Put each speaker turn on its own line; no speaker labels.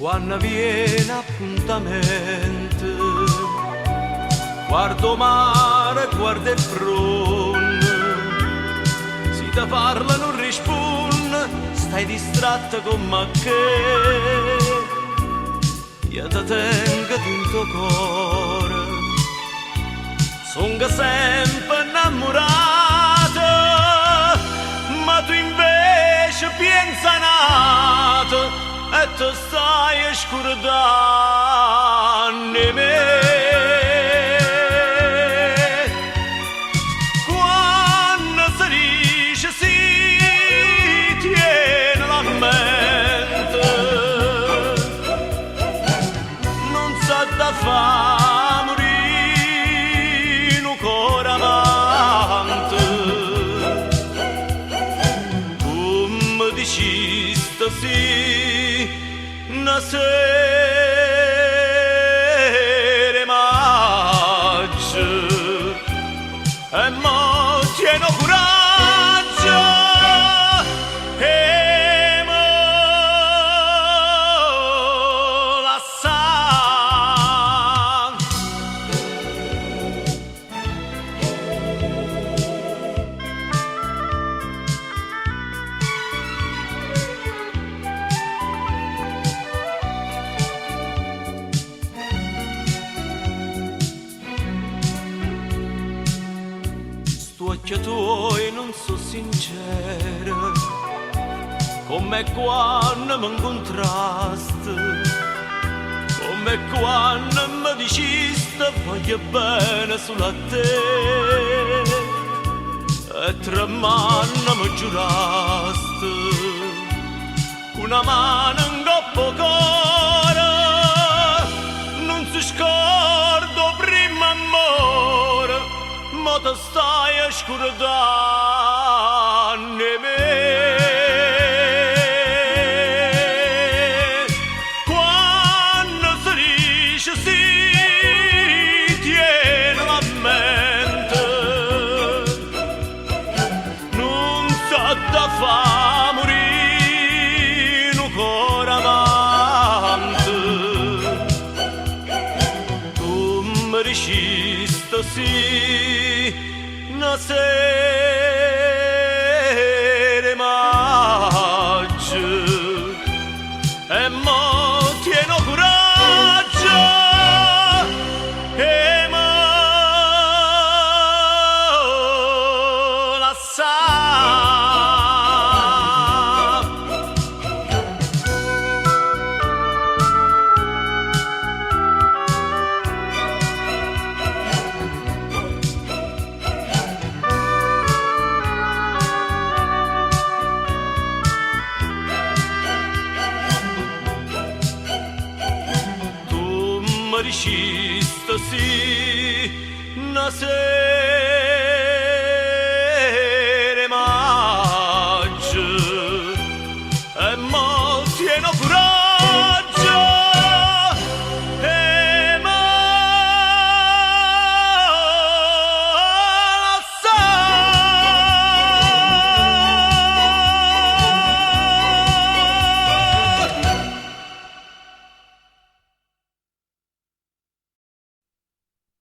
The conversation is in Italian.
quando viene appuntamento, guardo mare, guardo il front, si te parla non risponde, stai distratta con me che io te tengo dentro cuore, sono sempre innamorata, ma tu invece pensa nato e tu stai scordando me. Quando si dice sì, tiene la mente, non sa da fa morire un cuore amante. Come dici stasera una sera maggio e mo tieno coraggio e mo la sa. Occhi tuoi non so sincero, come quando mi incontrasti, come quando mi dicesti voglio bene solo a te, e tremando mi giurasti, una mano in coppo cuore, non si scordo prima amore, ma te stai scordando me. Quando si dice sì, tiene la mente, non sa da fa morire un cuore amante. Tu mi dici stasera una sera maggio e mo tieno coraggio e mo la sa. Dici stasera una sera